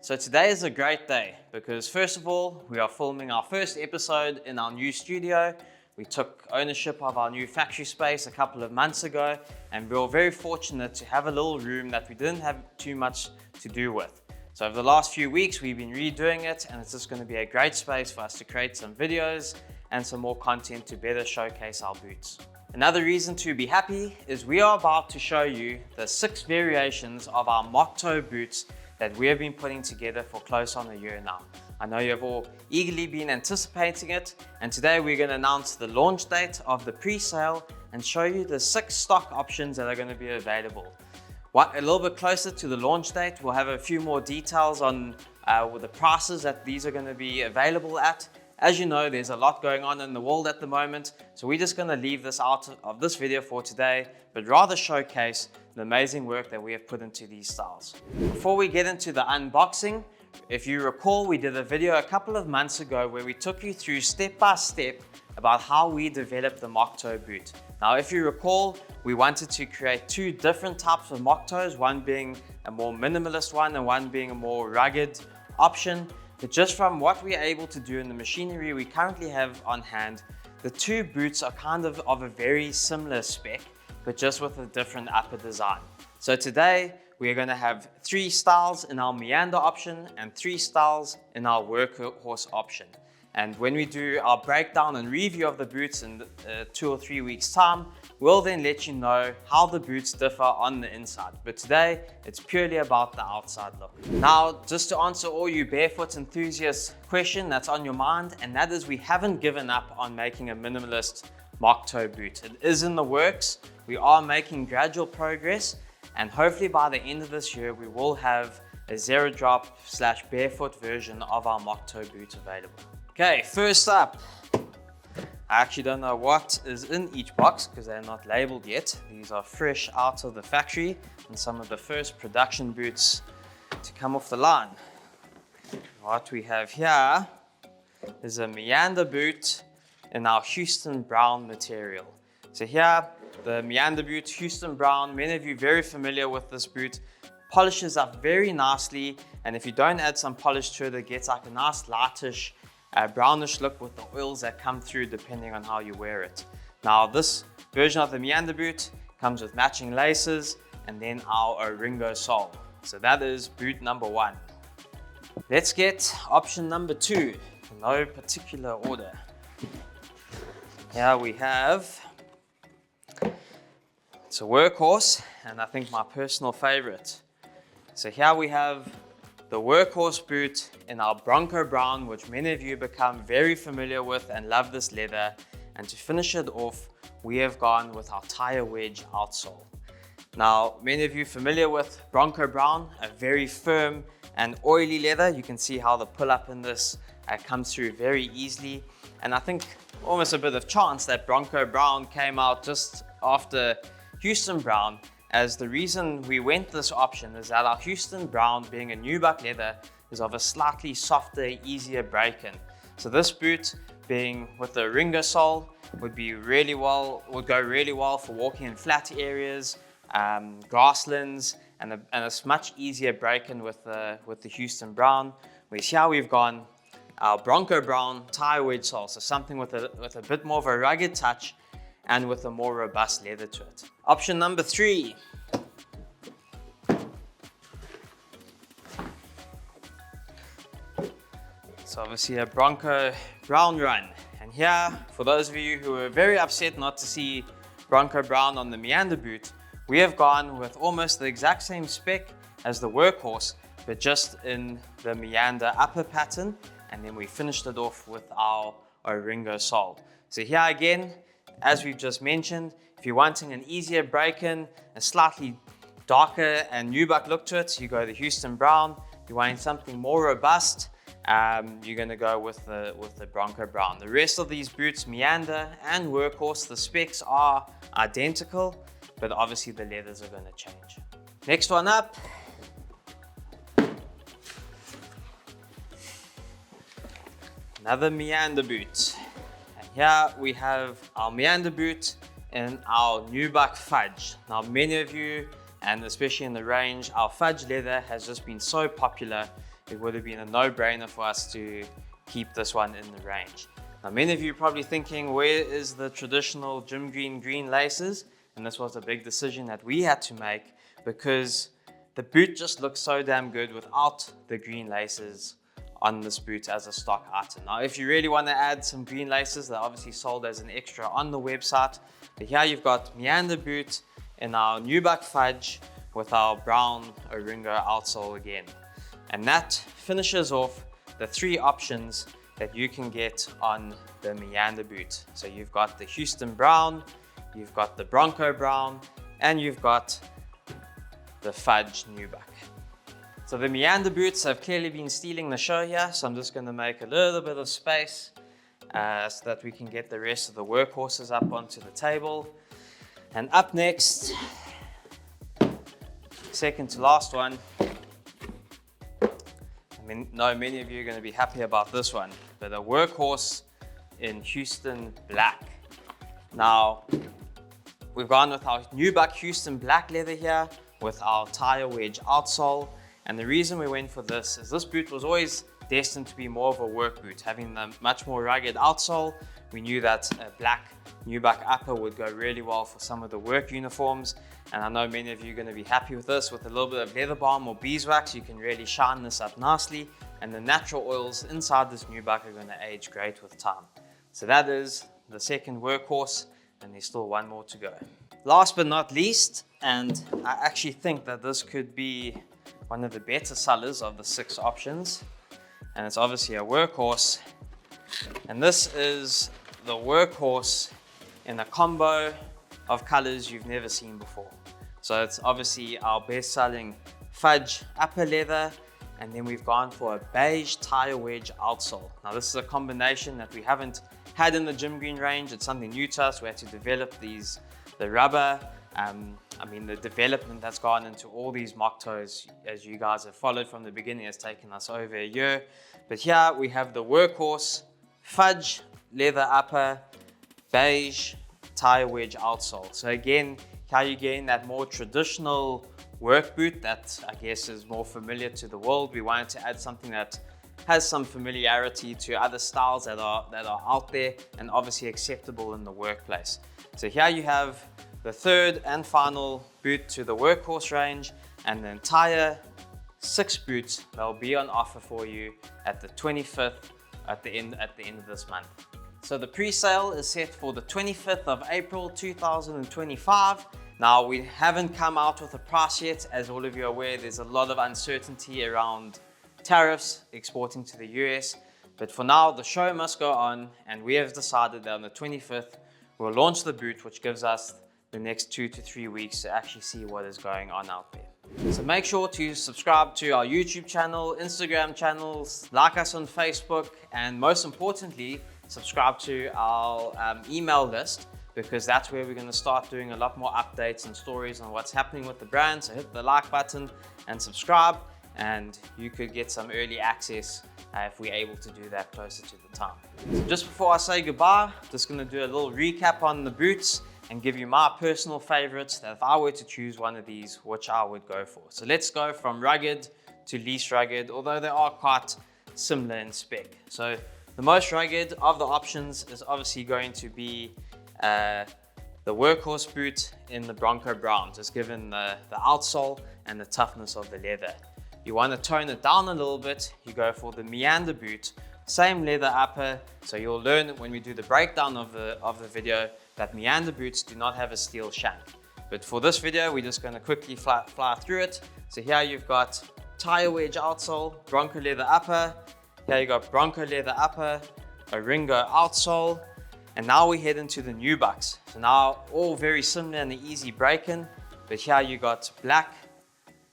So today is a great day because first of all, we are filming our first episode in our new studio. We took ownership of our new factory space a couple of months ago, and we were very fortunate to have a little room that we didn't have too much to do with. So over the last few weeks, we've been redoing it, and it's just going to be a great space for us to create some videos and some more content to better showcase our boots. Another reason to be happy is we are about to show you the 6 variations of our Mocktoe boots that we have been putting together for close on a year now. I know you have all eagerly been anticipating it, and today we're going to announce the launch date of the pre-sale and show you the 6 stock options that are going to be available. A little bit closer to the launch date, we'll have a few more details on the prices that these are going to be available at. As you know, there's a lot going on in the world at the moment, so we're just going to leave this out of this video for today, but rather showcase the amazing work that we have put into these styles. Before we get into the unboxing, if you recall, we did a video a couple of months ago where we took you through step by step about how we developed the Mocktoe boot. Now, if you recall, we wanted to create 2 different types of Mocktoes, one being a more minimalist one and one being a more rugged option. But just from what we're able to do in the machinery we currently have on hand, the 2 boots are kind of a very similar spec, but just with a different upper design. So today, we're going to have 3 styles in our Meander option and 3 styles in our Workhorse option. And when we do our breakdown and review of the boots in 2 or 3 weeks time, we'll then let you know how the boots differ on the inside. But today, it's purely about the outside look. Now, just to answer all you barefoot enthusiasts question that's on your mind, and that is we haven't given up on making a minimalist Mocktoe boot. It is in the works. We are making gradual progress, and hopefully by the end of this year, we will have a zero drop / barefoot version of our Mocktoe boot available. Okay, first up, I actually don't know what is in each box because they're not labeled yet. These are fresh out of the factory and some of the first production boots to come off the line. What we have here is a Meander boot in our Houston brown material. So here, the Meander boot, Houston brown, many of you very familiar with this boot. Polishes up very nicely, and if you don't add some polish to it, it gets like a nice lightish brownish look with the oils that come through depending on how you wear it. Now, this version of the Meander boot comes with matching laces and then our Ringo sole. So that is boot number 1. Let's get option number 2 in no particular order. Here we have, it's a Workhorse, and I think my personal favorite. So here we have the Workhorse boot in our Bronco brown, which many of you become very familiar with and love this leather. And to finish it off, we have gone with our tire wedge outsole. Now, many of you familiar with Bronco brown, a very firm and oily leather. You can see how the pull-up in this comes through very easily. And I think almost a bit of chance that Bronco brown came out just after Houston brown, as the reason we went this option is that our Houston brown, being a nubuck leather, is of a slightly softer, easier break-in. So this boot, being with the Ringo sole, would go really well for walking in flat areas, grasslands, and a much easier break-in with the Houston brown. Whereas here we've gone our Bronco brown tire wedge sole, so something with a bit more of a rugged touch and with a more robust leather to it. Option number 3. So obviously a Bronco brown run. And here, for those of you who were very upset not to see Bronco brown on the Meander boot, we have gone with almost the exact same spec as the Workhorse, but just in the Meander upper pattern, and then we finished it off with our Ringo sole. So here again, as we've just mentioned, if you're wanting an easier break-in, a slightly darker and nubuck look to it, you go the Houston brown. If you're wanting something more robust, you're going to go with the Bronco brown. The rest of these boots, Meander and Workhorse, the specs are identical, but obviously the leathers are going to change. Next one up. Another Meander boot. Here we have our Meander boot in our nubuck Fudge. Now, many of you, and especially in the range, our Fudge leather has just been so popular. it would have been a no-brainer for us to keep this one in the range. Now, many of you are probably thinking, where is the traditional Jim green laces? And this was a big decision that we had to make because the boot just looks so damn good without the green laces on this boot as a stock item. Now, if you really want to add some green laces, they're obviously sold as an extra on the website. But here you've got Meander boot in our nubuck Fudge with our brown Oringo outsole again. And that finishes off the 3 options that you can get on the Meander boot. So you've got the Houston brown, you've got the Bronco brown, and you've got the Fudge nubuck. So the Meander boots have clearly been stealing the show here, so I'm just going to make a little bit of space so that we can get the rest of the workhorses up onto the table. And up next, second to last one, I know many of you are going to be happy about this one, but a Workhorse in Houston black. Now, we've gone with our nubuck Houston black leather here with our tire wedge outsole. And the reason we went for this is this boot was always destined to be more of a work boot, having the much more rugged outsole. We knew that a black nubuck upper would go really well for some of the work uniforms. And I know many of you are going to be happy with this. With a little bit of leather balm or beeswax, you can really shine this up nicely. And the natural oils inside this nubuck are going to age great with time. So that is the second Workhorse, and there's still one more to go. Last but not least, and I actually think that this could be one of the better sellers of the 6 options, and it's obviously a Workhorse. And this is the Workhorse in a combo of colors you've never seen before. So it's obviously our best-selling Fudge upper leather, and then we've gone for a beige tire wedge outsole. Now this is a combination that we haven't had in the Jim Green range. It's something new to us. We had to develop the rubber. The development that's gone into all these Mocktoes, as you guys have followed from the beginning, has taken us over a year. But here we have the Workhorse Fudge leather upper, beige tire wedge outsole. So again, how you gain that more traditional work boot that I guess is more familiar to the world. We wanted to add something that has some familiarity to other styles that are out there and obviously acceptable in the workplace. So here you have the third and final boot to the Workhorse range, and the entire 6 boots they'll be on offer for you at the 25th at the end of this month. So the pre-sale is set for the 25th of April 2025. Now, we haven't come out with a price yet. As all of you are aware, there's a lot of uncertainty around tariffs exporting to the US. But for now, the show must go on, and we have decided that on the 25th, we'll launch the boot, which gives us the next 2 to 3 weeks to actually see what is going on out there. So make sure to subscribe to our YouTube channel, Instagram channels, like us on Facebook, and most importantly, subscribe to our email list, because that's where we're going to start doing a lot more updates and stories on what's happening with the brand. So hit the like button and subscribe, and you could get some early access if we're able to do that closer to the time. So just before I say goodbye, just going to do a little recap on the boots and give you my personal favorites, that if I were to choose one of these, which I would go for. So let's go from rugged to least rugged, although they are quite similar in spec. So the most rugged of the options is obviously going to be the Workhorse boot in the Bronco brown, just given the outsole and the toughness of the leather. You want to tone it down a little bit, you go for the Meander boot, same leather upper. So you'll learn when we do the breakdown of the video that Meander boots do not have a steel shank. But for this video, we're just going to quickly fly through it. So here you've got tire wedge outsole, Bronco leather upper. Here you got Bronco leather upper, Oringo outsole. And now we head into the nubucks. So now all very similar and the easy break-in. But here you got black,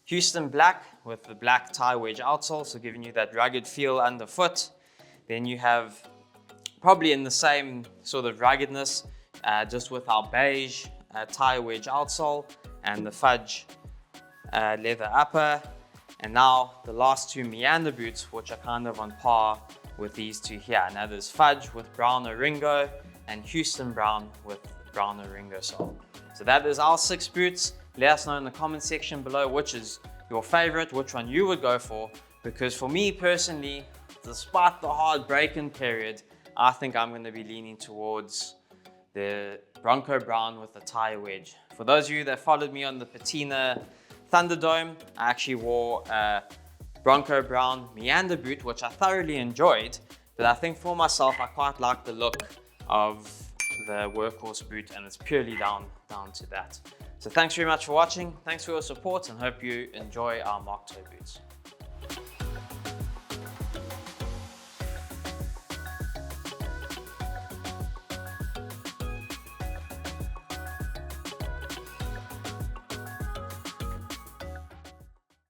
Houston black with the black tire wedge outsole, so giving you that rugged feel underfoot. Then you have probably in the same sort of ruggedness, just with our beige tire wedge outsole and the Fudge leather upper. And now the last 2 Meander boots, which are kind of on par with these 2 here. And that is Fudge with brown Oringo and Houston brown with brown Oringo sole. So that is our 6 boots. Let us know in the comment section below which is your favorite, which one you would go for. because for me personally, despite the hard break-in period, I think I'm going to be leaning towards the Bronco Brown with the tire wedge. For those of you that followed me on the Patina Thunderdome, I actually wore a Bronco Brown Meander boot, which I thoroughly enjoyed, but I think for myself, I quite like the look of the Workhorse boot, and it's purely down to that. So thanks very much for watching. Thanks for your support, and hope you enjoy our Mocktoe boots.